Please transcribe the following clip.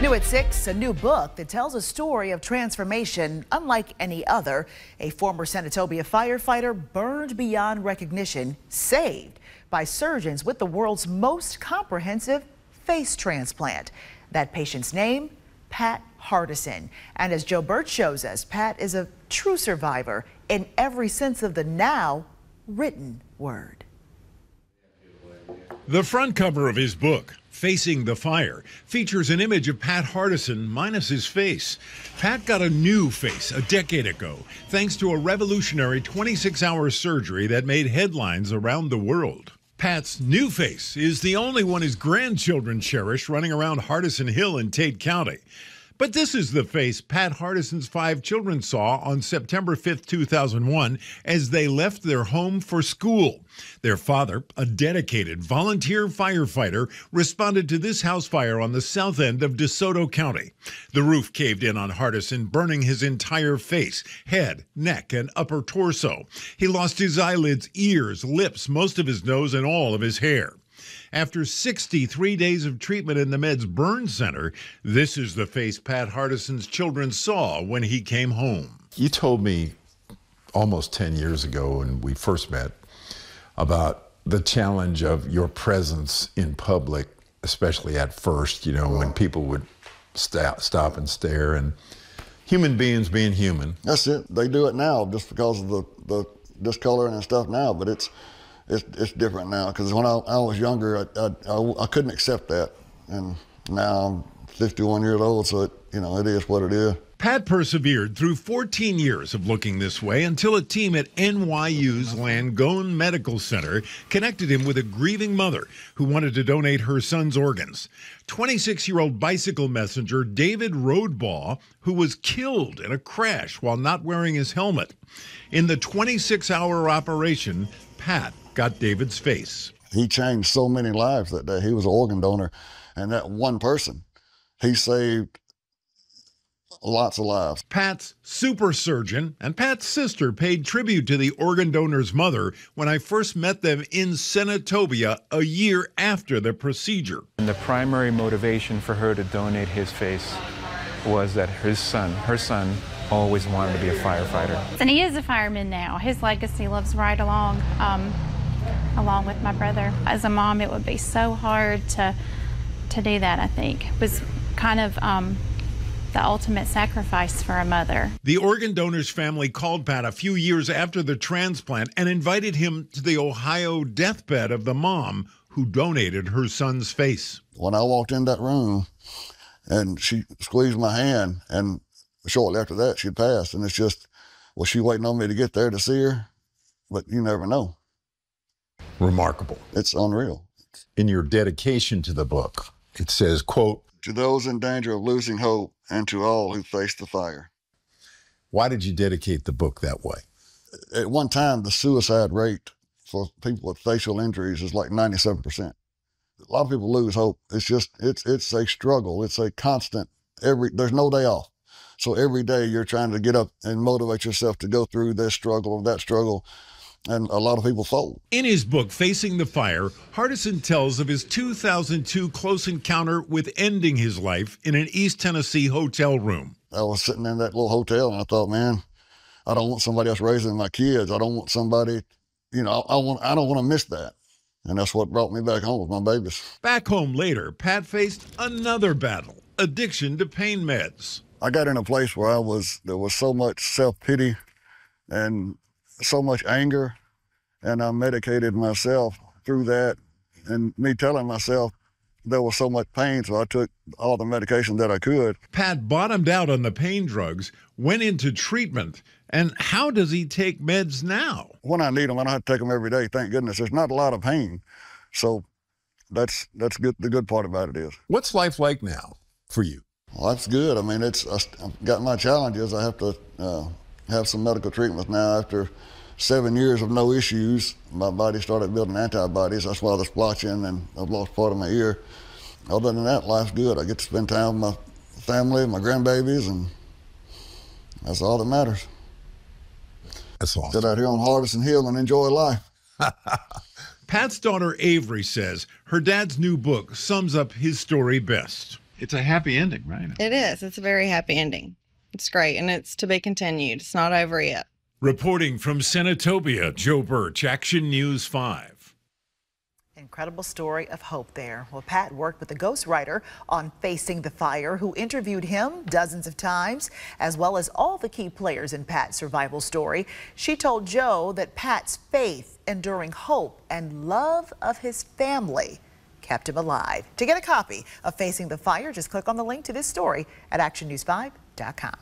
New at 6, a new book that tells a story of transformation unlike any other. A former Senatobia firefighter burned beyond recognition, saved by surgeons with the world's most comprehensive face transplant. That patient's name, Pat Hardison. And as Joe Burt shows us, Pat is a true survivor in every sense of the now written word. The front cover of his book, Facing the Fire, features an image of Pat Hardison minus his face. Pat got a new face a decade ago, thanks to a revolutionary 26-hour surgery that made headlines around the world. Pat's new face is the only one his grandchildren cherish running around Hardison Hill in Tate County. But this is the face Pat Hardison's 5 children saw on September 5th, 2001, as they left their home for school. Their father, a dedicated volunteer firefighter, responded to this house fire on the south end of DeSoto County. The roof caved in on Hardison, burning his entire face, head, neck, and upper torso. He lost his eyelids, ears, lips, most of his nose, and all of his hair. After 63 days of treatment in the Med's Burn Center, this is the face Pat Hardison's children saw when he came home. You told me almost 10 years ago when we first met about the challenge of your presence in public, especially at first, when people would stop and stare, and human beings being human. That's it. They do it now just because of the discoloring and stuff now, but it's different now, because when I was younger, I couldn't accept that, and now I'm 51 years old, so it is what it is. Pat persevered through 14 years of looking this way until a team at NYU's Langone Medical Center connected him with a grieving mother who wanted to donate her son's organs. 26-year-old bicycle messenger David Roadbaugh, who was killed in a crash while not wearing his helmet. In the 26-hour operation, Pat got David's face. He changed so many lives that day. He was an organ donor, and that one person, he saved lots of lives. Pat's super surgeon and Pat's sister paid tribute to the organ donor's mother when I first met them in Senatobia a year after the procedure. And the primary motivation for her to donate his face was that her son always wanted to be a firefighter. And he is a fireman now. His legacy lives right along with my brother. As a mom, it would be so hard to do that, I think. It was kind of the ultimate sacrifice for a mother. The organ donor's family called Pat a few years after the transplant and invited him to the Ohio deathbed of the mom who donated her son's face. When I walked in that room and she squeezed my hand, and shortly after that, she'd passed. And it's just, was she waiting on me to get there to see her? But you never know. Remarkable. It's unreal. In your dedication to the book, it says, quote, "To those in danger of losing hope and to all who face the fire." Why did you dedicate the book that way? At one time, the suicide rate for people with facial injuries is like 97%. A lot of people lose hope. It's just, it's a struggle. It's a constant, there's no day off. So every day you're trying to get up and motivate yourself to go through this struggle or that struggle, and a lot of people fold. In his book, Facing the Fire, Hardison tells of his 2002 close encounter with ending his life in an East Tennessee hotel room. I was sitting in that little hotel, and I thought, man, I don't want somebody else raising my kids. I don't want somebody, I don't want to miss that. And that's what brought me back home with my babies. Back home later, Pat faced another battle, addiction to pain meds. I got in a place where there was so much self-pity and so much anger, and I medicated myself through that, and me telling myself there was so much pain, so I took all the medication that I could. Pat bottomed out on the pain drugs, went into treatment, and how does he take meds now? When I need them, I don't have to take them every day, thank goodness. There's not a lot of pain, so that's good. The good part about it is. What's life like now for you? Life's good. I mean, I've got my challenges. I have to have some medical treatments now. After 7 years of no issues, my body started building antibodies. That's why the splotching, and I've lost part of my ear. Other than that, life's good. I get to spend time with my family, my grandbabies, and that's all that matters. That's awesome. Sit out here on Hardison Hill and enjoy life. Pat's daughter Avery says her dad's new book sums up his story best. It's a happy ending, right? It is. It's a very happy ending. It's great, and it's to be continued. It's not over yet. Reporting from Senatobia, Joe Birch, Action News 5. Incredible story of hope there. Well, Pat worked with the ghostwriter on Facing the Fire, who interviewed him dozens of times, as well as all the key players in Pat's survival story. She told Joe that Pat's faith, enduring hope, and love of his family kept him alive. To get a copy of Facing the Fire, just click on the link to this story at actionnews5.com.